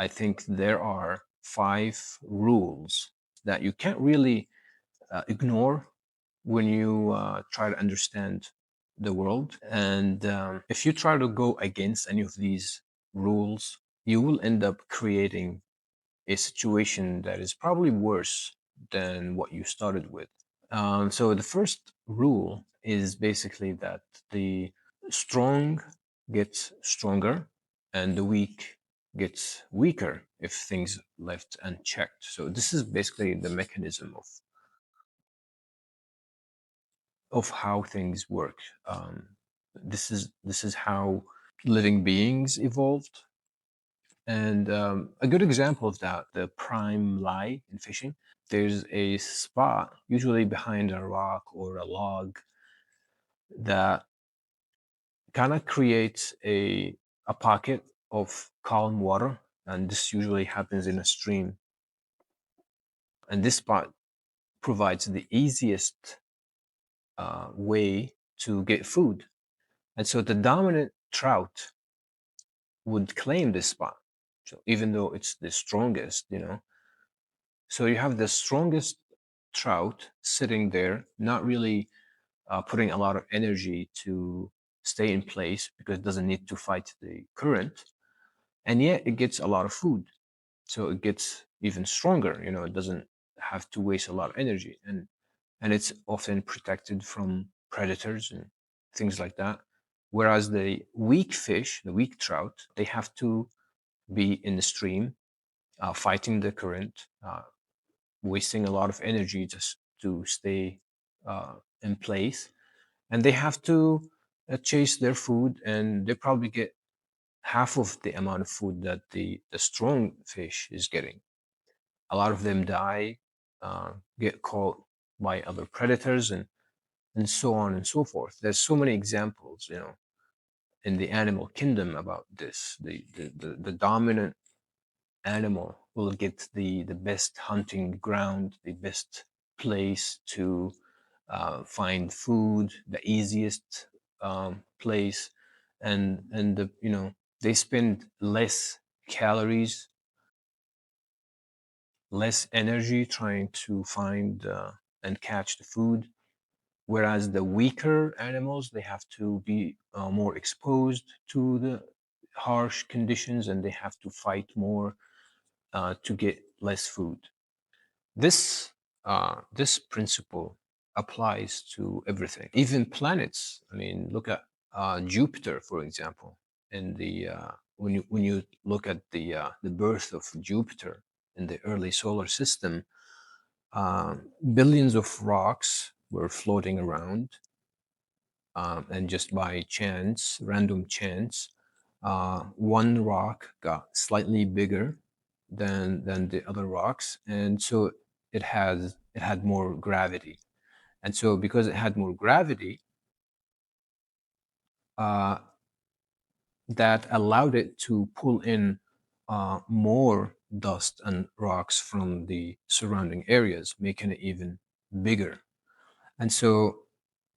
I think there are 5 rules that you can't really ignore when you try to understand the world. And if you try to go against any of these rules, you will end up creating a situation that is probably worse than what you started with. So the first rule is basically that the strong gets stronger and the weak gets weaker if things left unchecked. So this is basically the mechanism of how things work. This is how living beings evolved. And a good example of that, the prime lie in fishing. There's a spot, usually behind a rock or a log, that kind of creates a pocket of calm water, and this usually happens in a stream. And this spot provides the easiest way to get food. And so the dominant trout would claim this spot. So even though it's the strongest, so you have the strongest trout sitting there, not really putting a lot of energy to stay in place because it doesn't need to fight the current, and yet it gets a lot of food. So it gets even stronger. It doesn't have to waste a lot of energy, and it's often protected from predators and things like that. Whereas the weak fish, the weak trout, they have to be in the stream, fighting the current, wasting a lot of energy just to stay in place, and they have to chase their food, and they probably get half of the amount of food that the strong fish is getting. A lot of them die, get caught by other predators, and so on and so forth. There's so many examples, in the animal kingdom about this. The dominant animal will get the best hunting ground, the best place to find food, the easiest place, and they spend less calories, less energy trying to find and catch the food. Whereas the weaker animals, they have to be more exposed to the harsh conditions, and they have to fight more to get less food. This principle applies to everything, even planets. I mean, look at Jupiter, for example. In the when you look at the birth of Jupiter in the early solar system, uh, billions of rocks were floating around, and just by chance, random chance, one rock got slightly bigger than the other rocks, and so it had more gravity. And so because it had more gravity, uh, that allowed it to pull in more dust and rocks from the surrounding areas, making it even bigger. And so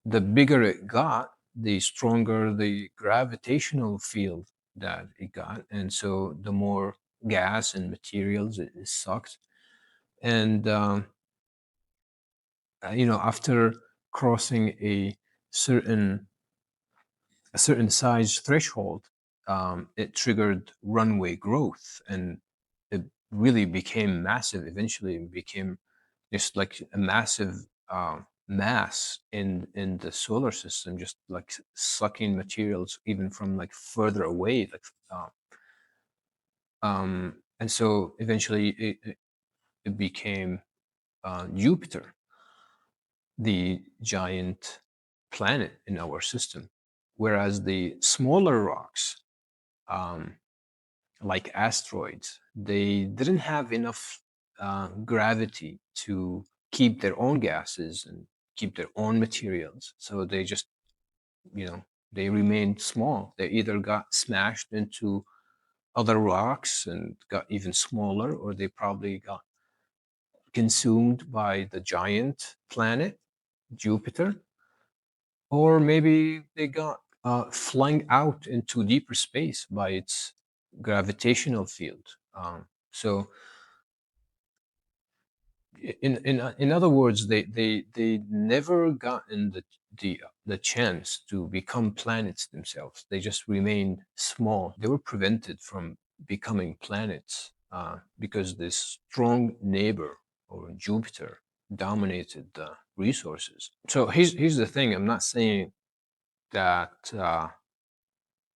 the bigger it got, the stronger the gravitational field that it got. And so the more gas and materials it sucked. And, after crossing certain a certain size threshold, it triggered runway growth, and it really became massive. Eventually, it became just like a massive mass in the solar system, just like sucking materials even from like further away. And so eventually, it became Jupiter, the giant planet in our system. Whereas the smaller rocks, um, like asteroids, they didn't have enough gravity to keep their own gases and keep their own materials. So they just, you know, they remained small. They either got smashed into other rocks and got even smaller, or they probably got consumed by the giant planet, Jupiter, or maybe they got flung out into deeper space by its gravitational field. So in other words, they never gotten the chance to become planets themselves. They just remained small. They were prevented from becoming planets because this strong neighbor or Jupiter dominated the resources. So here's the thing. I'm not saying that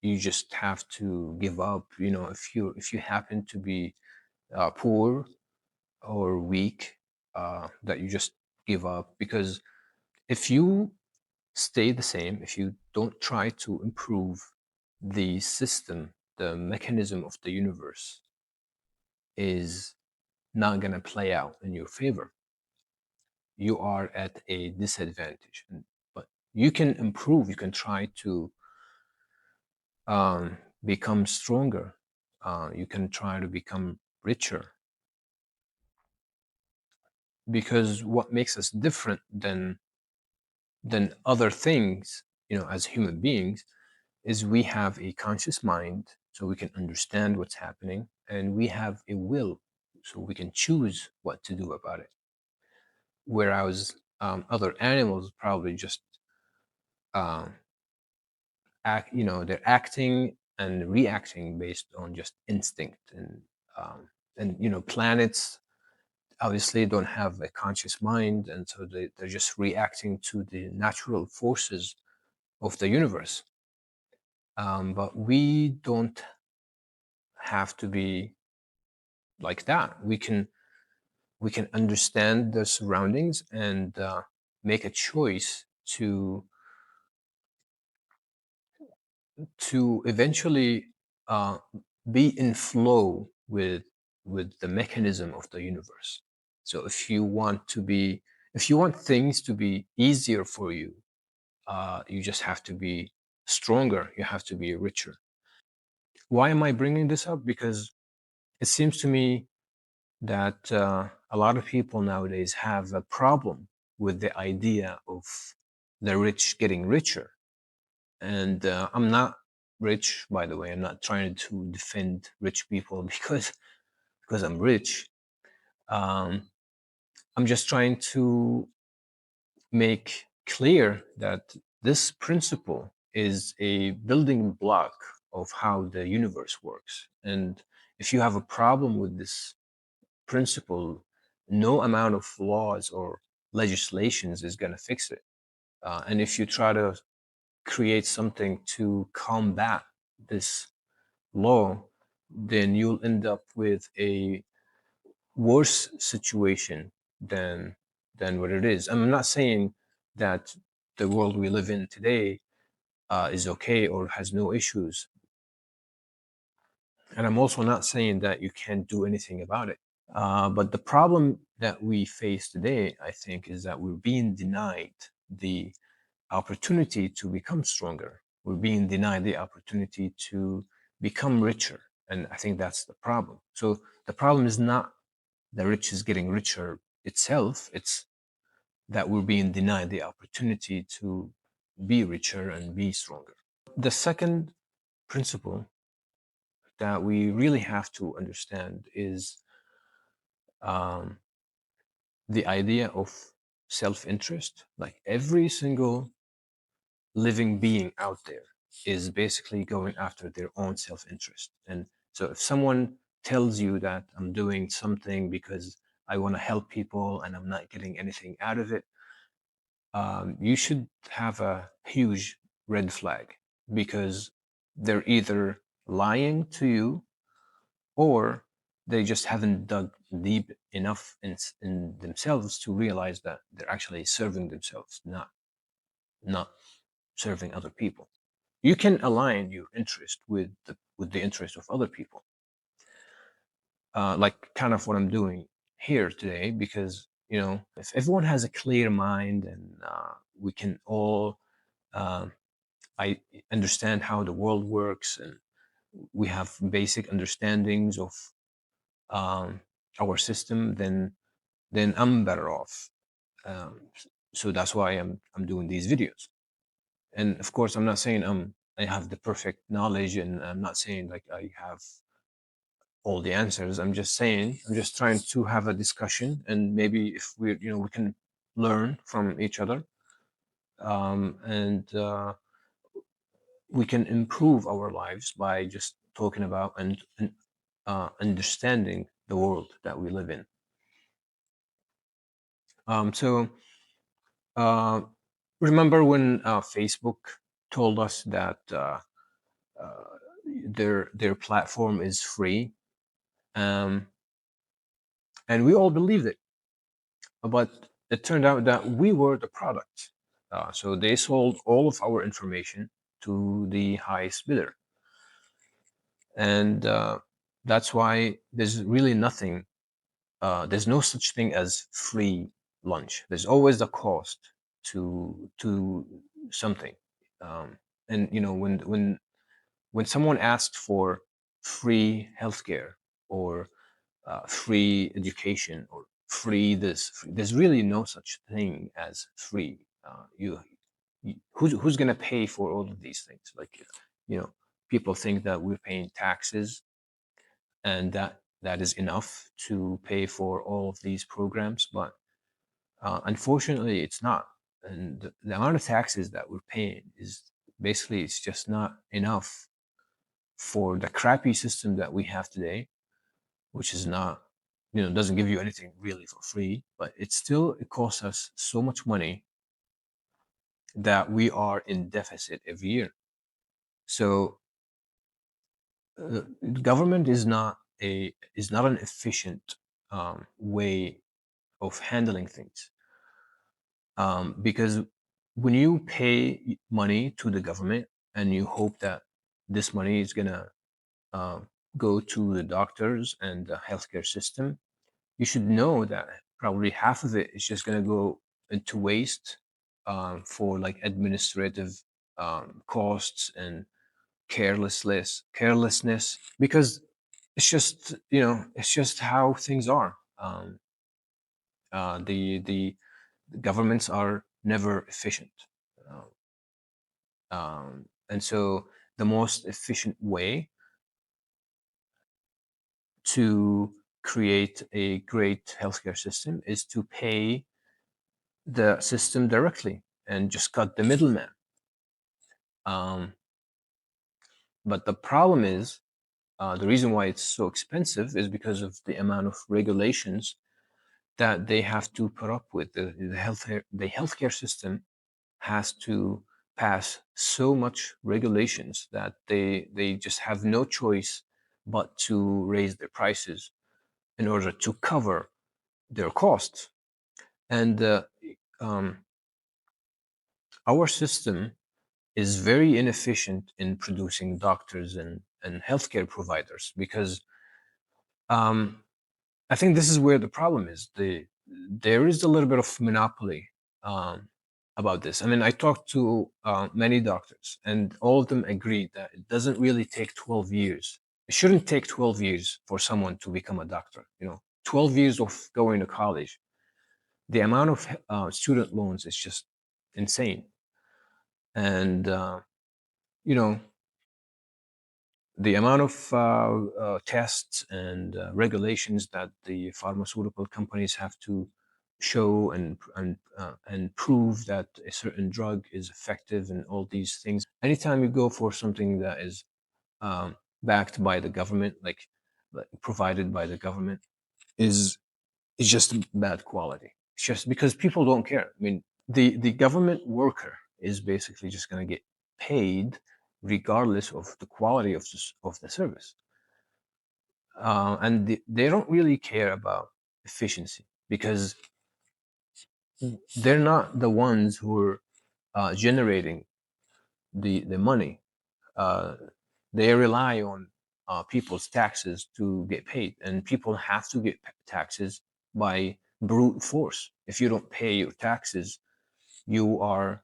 you just have to give up. You know, if you happen to be poor or weak, that you just give up. Because if you stay the same, if you don't try to improve the system, the mechanism of the universe is not going to play out in your favor. You are at a disadvantage. But you can improve, you can try to become stronger, you can try to become richer. Because what makes us different than other things, as human beings, is we have a conscious mind, so we can understand what's happening, and we have a will, so we can choose what to do about it. Whereas other animals probably just um, they're acting and reacting based on just instinct, and planets obviously don't have a conscious mind, and so they're just reacting to the natural forces of the universe. But we don't have to be like that. We can understand the surroundings and make a choice to eventually uh, be in flow with the mechanism of the universe. So if you want things to be easier for you, you just have to be stronger. You have to be richer. Why am I bringing this up? Because it seems to me that a lot of people nowadays have a problem with the idea of the rich getting richer. And I'm not rich, by the way. I'm not trying to defend rich people because I'm rich. Um, I'm just trying to make clear that this principle is a building block of how the universe works. And if you have a problem with this principle, no amount of laws or legislations is going to fix it. And if you try to create something to combat this law, then you'll end up with a worse situation than what it is. I'm not saying that the world we live in today is okay or has no issues, and I'm also not saying that you can't do anything about it. But the problem that we face today, I think, is that we're being denied the opportunity to become stronger. We're being denied the opportunity to become richer. And I think that's the problem. So the problem is not the rich is getting richer itself, it's that we're being denied the opportunity to be richer and be stronger. The second principle that we really have to understand is um, the idea of self interest. Like every single living being out there is basically going after their own self interest. And so if someone tells you that I'm doing something because I want to help people and I'm not getting anything out of it, you should have a huge red flag, because they're either lying to you or they just haven't dug deep enough in themselves to realize that they're actually serving themselves, not serving other people. You can align your interest with the interest of other people, like kind of what I'm doing here today. Because if everyone has a clear mind and we can all um, I understand how the world works, and we have basic understandings of um, our system, then I'm better off. Um, so that's why I'm doing these videos. And of course, I'm not saying I have the perfect knowledge, and I'm not saying like I have all the answers. I'm just saying, I'm just trying to have a discussion, and maybe if we can learn from each other, and we can improve our lives by just talking about and understanding the world that we live in. So uh, remember when Facebook told us that uh, their platform is free, um, and we all believed it, but it turned out that we were the product. So they sold all of our information to the highest bidder, and that's why there's really nothing. There's no such thing as free lunch. There's always a cost to something. Um, and when someone asks for free healthcare or free education or free this, there's really no such thing as free. Who's gonna pay for all of these things? Like, people think that we're paying taxes and that is enough to pay for all of these programs, but unfortunately it's not. And the amount of taxes that we're paying is basically, it's just not enough for the crappy system that we have today, which is not, doesn't give you anything really for free, but it costs us so much money that we are in deficit every year. So uh, government is not an efficient way of handling things, because when you pay money to the government and you hope that this money is gonna uh, go to the doctors and the healthcare system, you should know that probably half of it is just gonna go into waste, for like administrative costs and carelessness, because it's just how things are. The governments are never efficient. And so the most efficient way to create a great healthcare system is to pay the system directly and just cut the middleman. But the problem is, the reason why it's so expensive is because of the amount of regulations that they have to put up with. The healthcare system has to pass so much regulations that they just have no choice but to raise their prices in order to cover their costs. And um, our system is very inefficient in producing doctors and healthcare providers, because um, I think this is where the problem is. There is a little bit of monopoly um, about this. I mean, I talked to many doctors, and all of them agreed that it doesn't really take 12 years. It shouldn't take 12 years for someone to become a doctor. 12 years of going to college. The amount of student loans is just insane. And, you know, the amount of tests and regulations that the pharmaceutical companies have to show and prove that a certain drug is effective and all these things. Anytime you go for something that is backed by the government, like provided by the government, is just bad quality. It's just because people don't care. I mean, the government worker is basically just going to get paid regardless of the quality of the service, and they don't really care about efficiency, because they're not the ones who are generating the money. Uh, they rely on people's taxes to get paid, and people have to get taxes by brute force. If you don't pay your taxes, you are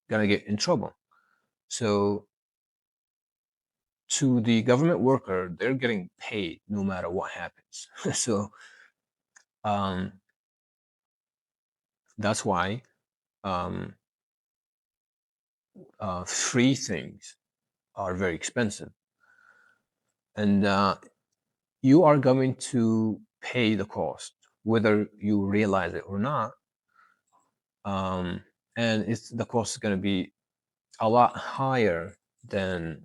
gonna get in trouble. So to the government worker, they're getting paid no matter what happens. So um, that's why um, free things are very expensive. And you are going to pay the cost, whether you realize it or not. Um, and the cost is going to be a lot higher than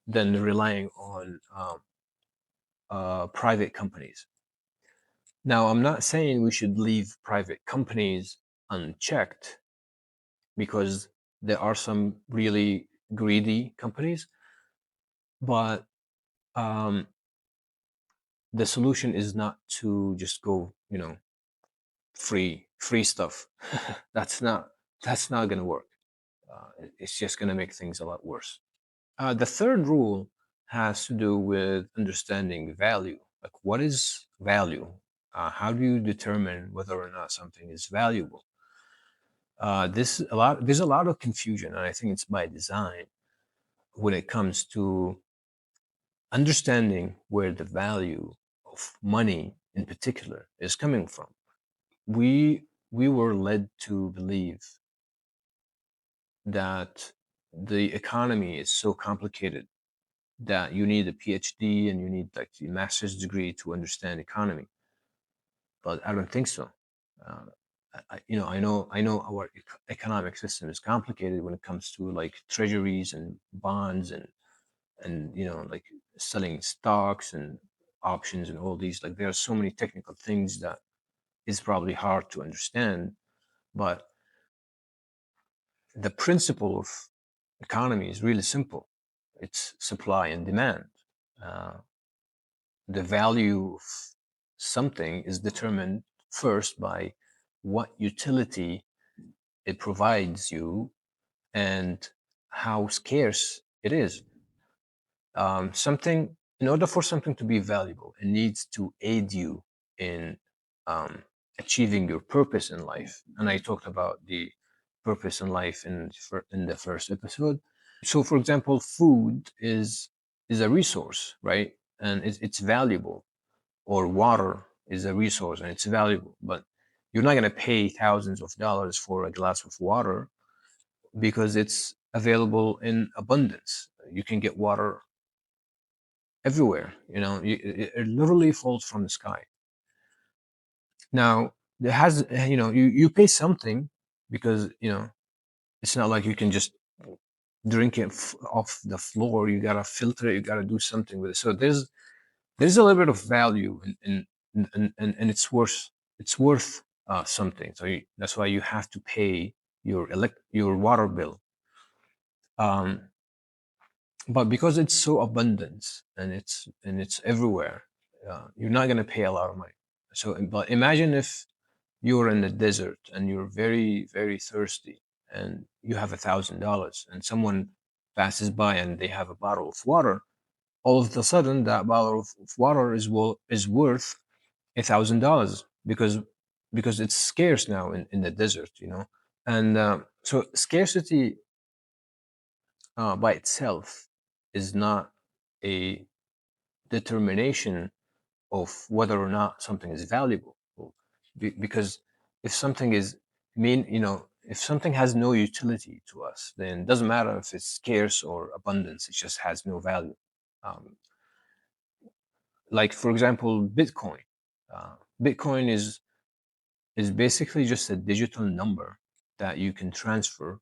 relying on private companies. Now, I'm not saying we should leave private companies unchecked, because there are some really greedy companies, but um, the solution is not to just go, free stuff. that's not that's not going to work. It's just going to make things a lot worse. The third rule has to do with understanding value. Like, what is value? How do you determine whether or not something is valuable? There's a lot of confusion, and I think it's by design when it comes to understanding where the value of money in particular is coming from. We were led to believe that the economy is so complicated that you need a PhD and you need like a master's degree to understand economy. But I don't think so. Uh, I know our economic system is complicated when it comes to like treasuries and bonds and like selling stocks and options and all these. Like, there are so many technical things that is probably hard to understand. But the principle of economy is really simple. It's supply and demand. Uh, the value of something is determined first by what utility it provides you and how scarce it is. Something, in order for something to be valuable, it needs to aid you in um, achieving your purpose in life. And I talked about the purpose in life in the first episode. So, for example, food is a resource, right? And it's valuable. Or water is a resource and it's valuable, but you're not going to pay thousands of dollars for a glass of water because it's available in abundance. You can get water everywhere. It literally falls from the sky. Now, there has, you pay something, because it's not like you can just drink it off the floor. You gotta filter it. You gotta do something with it. So there's a little bit of value and it's worth something. So that's why you have to pay your water bill. Um, but because it's so abundant and it's everywhere, you're not gonna pay a lot of money. So, but imagine if you're in the desert and you're very, very thirsty and you have $1,000 and someone passes by and they have a bottle of water. All of a sudden, that bottle of water is worth $1,000 because it's scarce now in the desert. And so scarcity by itself is not a determination of whether or not something is valuable. Because if something is if something has no utility to us, then it doesn't matter if it's scarce or abundance. It just has no value. Um, like, for example, Bitcoin. Bitcoin is basically just a digital number that you can transfer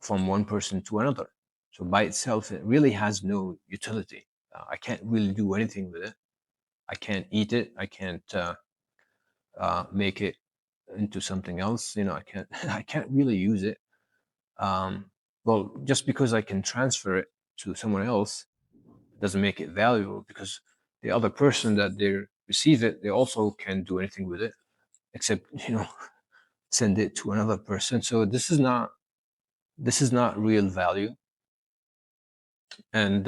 from one person to another. So by itself, it really has no utility. I can't really do anything with it. I can't eat it. I can't make it into something else. I can't. I can't really use it. Um, well, just because I can transfer it to someone else doesn't make it valuable, because the other person that they receive it, they also can't do anything with it except send it to another person. So this is not real value, and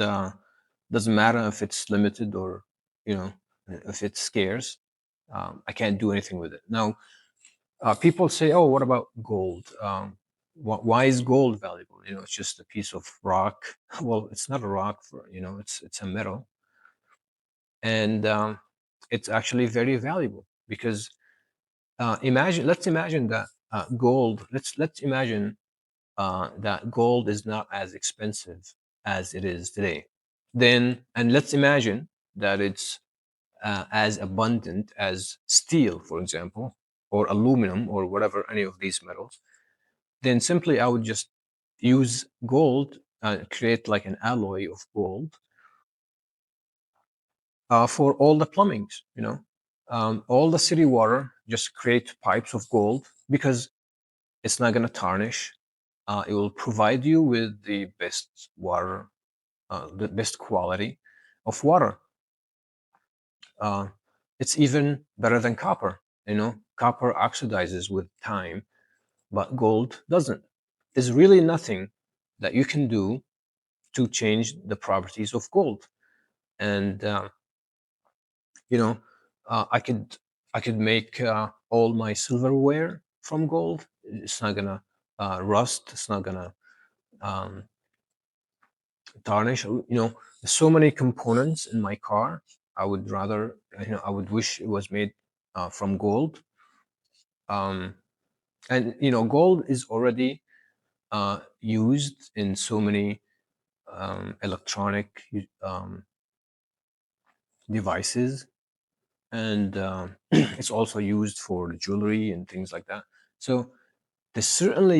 doesn't matter if it's limited or if it's scarce. I can't do anything with it. Now, people say, "Oh, what about gold? Why is gold valuable? It's just a piece of rock." Well, it's not a rock. It's a metal, and it's actually very valuable because let's imagine that gold. Let's imagine that gold is not as expensive as it is today. And let's imagine that it's as abundant as steel, for example, or aluminum, or whatever, any of these metals, then simply I would just use gold, create like an alloy of gold for all the plumbings, all the city water, just create pipes of gold, because it's not going to tarnish. It will provide you with the best water, the best quality of water. Uh, it's even better than copper. Copper oxidizes with time, but gold doesn't. There's really nothing that you can do to change the properties of gold. And you know, I could make all my silverware from gold. It's not gonna rust. It's not gonna um, tarnish. There's so many components in my car. I would wish it was made from gold. Um, and gold is already used in so many electronic devices, and it's also used for jewelry and things like that. So there's certainly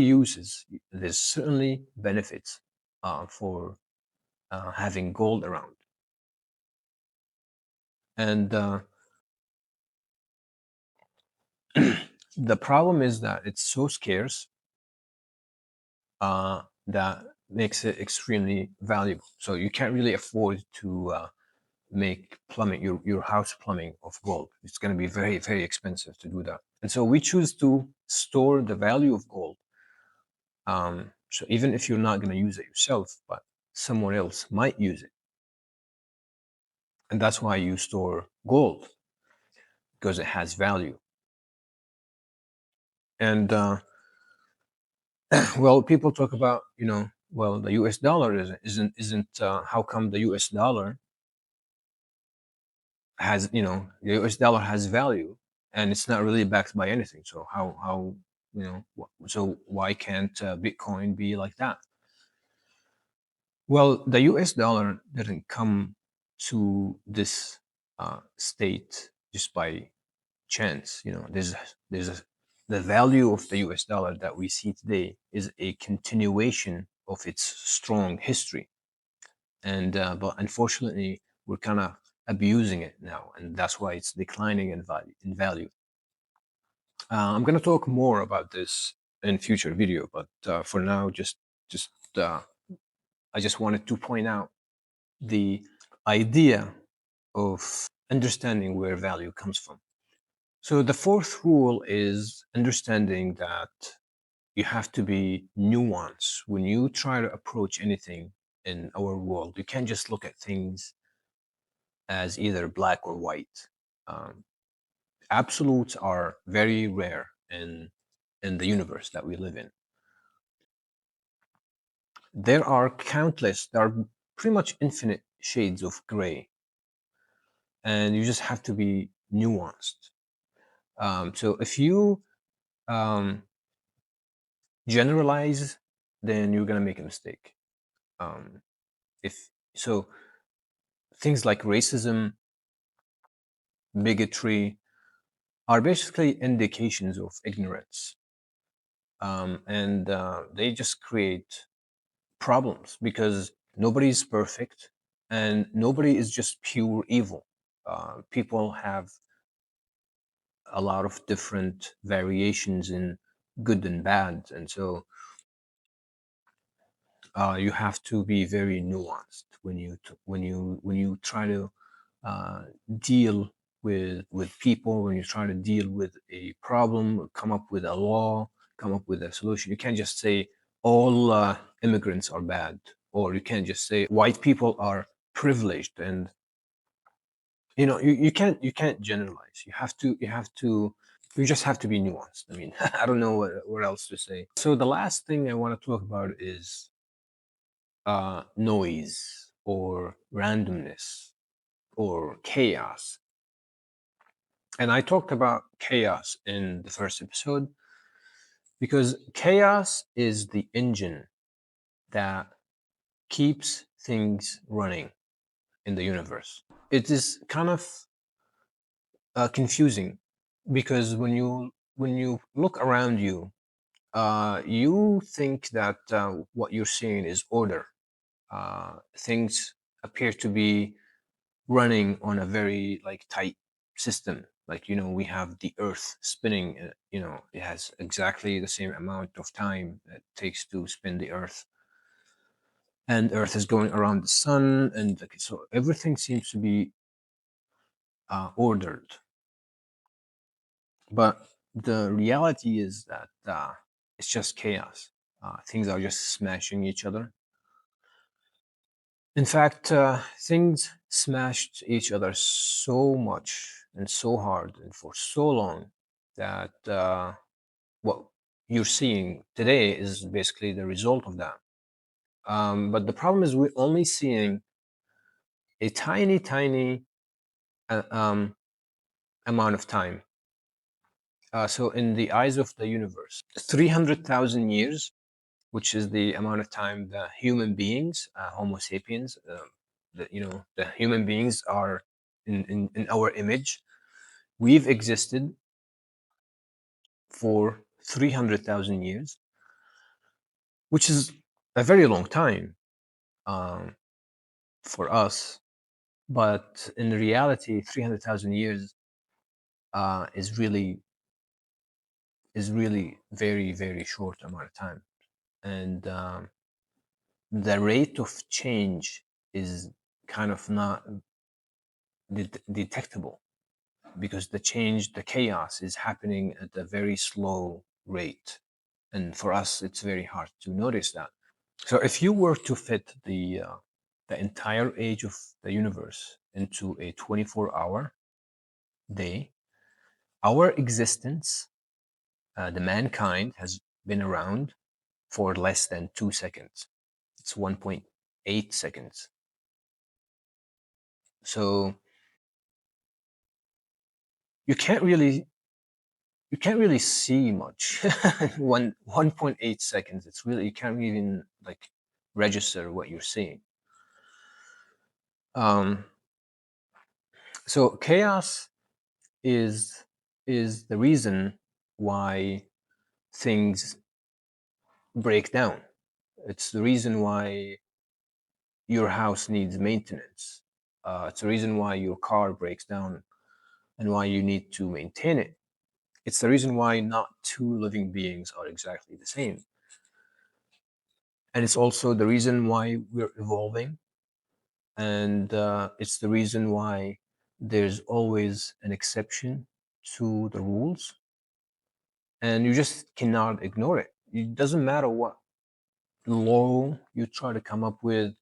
benefits for having gold around. And the problem is that it's so scarce that makes it extremely valuable. So you can't really afford to make plumbing, your house plumbing, of gold. It's going to be very, very expensive to do that. And so we choose to store the value of gold. So even if you're not going to use it yourself, but someone else might use it. And that's why you store gold, because it has value. And well, people talk about, well, the US dollar isn't how come the US dollar has, the US dollar has value and it's not really backed by anything. So how so why can't Bitcoin be like that? Well, the US dollar didn't come to this state just by chance. The value of the US dollar that we see today is a continuation of its strong history. And but unfortunately, we're kind of abusing it now, and that's why it's declining in value. I'm going to talk more about this in future video, but for now, just uh, I just wanted to point out the idea of understanding where value comes from. So the fourth rule is understanding that you have to be nuanced when you try to approach anything in our world. You can't just look at things as either black or white. Um, Absolutes are very rare in the universe that we live in. There are pretty much infinite shades of gray, and you just have to be nuanced. So if you um, generalize, then you're gonna make a mistake. Um, if so, things like racism, bigotry are basically indications of ignorance, and they just create problems because nobody's perfect and nobody is just pure evil. People have a lot of different variations in good and bad, and so you have to be very nuanced when you try to uh, deal with people, when you try to deal with a problem, come up with a law, come up with a solution. You can't just say all immigrants are bad, or you can't just say white people are privileged. And you can't generalize. You just have to be nuanced. I mean, I don't know what else to say. So the last thing I want to talk about is noise or randomness or chaos. And I talked about chaos in the first episode because chaos is the engine that keeps things running. in the universe. It is kind of confusing because when you look around you, you think that what you're seeing is order. Things appear to be running on a very like tight system. Like, we have the Earth spinning. It has exactly the same amount of time it takes to spin the Earth, and Earth is going around the sun, and like, so everything seems to be ordered. But the reality is that it's just chaos. Things are just smashing each other. In fact, things smashed each other so much and so hard and for so long that what you're seeing today is basically the result of that. But the problem is we're only seeing a tiny, tiny amount of time. So, in the eyes of the universe, 300,000 years, which is the amount of time that human beings, Homo sapiens, the human beings are in our image, we've existed for 300,000 years, which is a very long time um, for us. But in reality, 300,000 years is really very, very short amount of time. And the rate of change is kind of not detectable because the chaos is happening at a very slow rate. And for us, it's very hard to notice that. So if you were to fit the entire age of the universe into a 24-hour day, our existence, the mankind, has been around for less than 2 seconds. It's 1.8 seconds. So you can't really see much. 1.8 seconds. It's really, you can't even like register what you're seeing. Um, so chaos is the reason why things break down. It's the reason why your house needs maintenance. It's the reason why your car breaks down and why you need to maintain it. It's the reason why not two living beings are exactly the same. And it's also the reason why we're evolving. And it's the reason why there's always an exception to the rules. And you just cannot ignore it. It doesn't matter what law you try to come up with,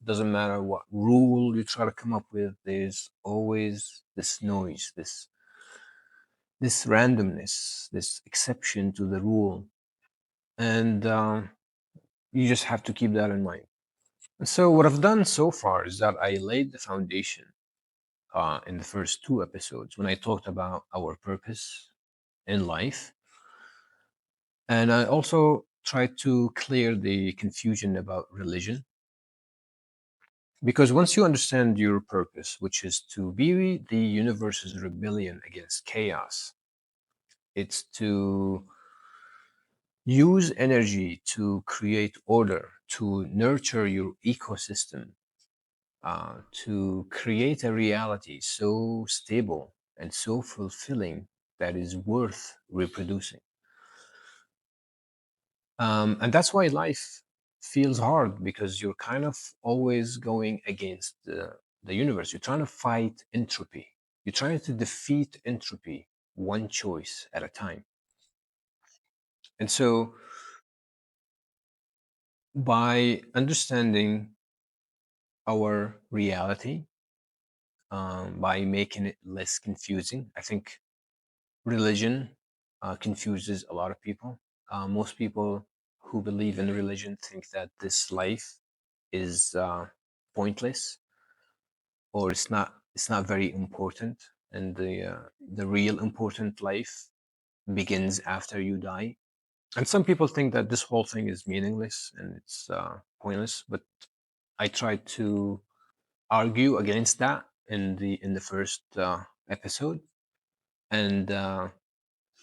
doesn't matter what rule you try to come up with, there's always this noise, this randomness, this exception to the rule. And you just have to keep that in mind. So what I've done so far is that I laid the foundation in the first two episodes when I talked about our purpose in life. And I also tried to clear the confusion about religion. Because once you understand your purpose, which is to be the universe's rebellion against chaos, it's to use energy to create order, to nurture your ecosystem, to create a reality so stable and so fulfilling that is worth reproducing. And that's why life feels hard, because you're kind of always going against the universe. You're trying to fight entropy. You're trying to defeat entropy one choice at a time. And so, by understanding our reality, by making it less confusing, I think religion confuses a lot of people. Most people who believe in religion think that this life is pointless, or it's not very important, and the real important life begins after you die. And some people think that this whole thing is meaningless and it's pointless. But I try to argue against that in the first episode, and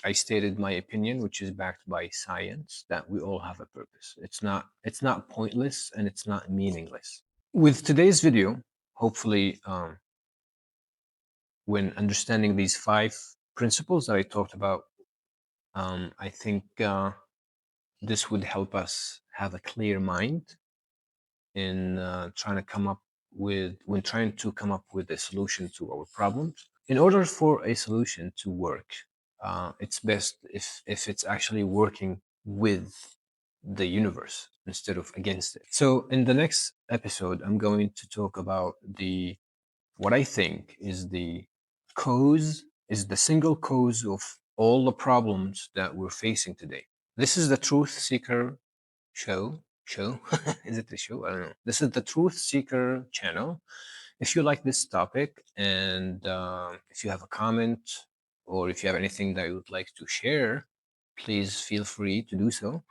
I stated my opinion, which is backed by science, that we all have a purpose. It's not pointless and it's not meaningless. With today's video, hopefully, when understanding these 5 principles that I talked about, I think this would help us have a clear mind in trying to come up with a solution to our problems. In order for a solution to work, it's best if it's actually working with the universe instead of against it. So in the next episode, I'm going to talk about the what I think is the single cause of all the problems that we're facing today. This is the Truth Seeker show. Is it a show? I don't know. This is the Truth Seeker channel. If you like this topic, and if you have a comment, or if you have anything that you would like to share, please feel free to do so.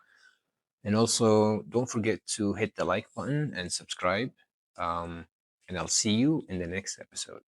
And also, don't forget to hit the like button and subscribe. And I'll see you in the next episode.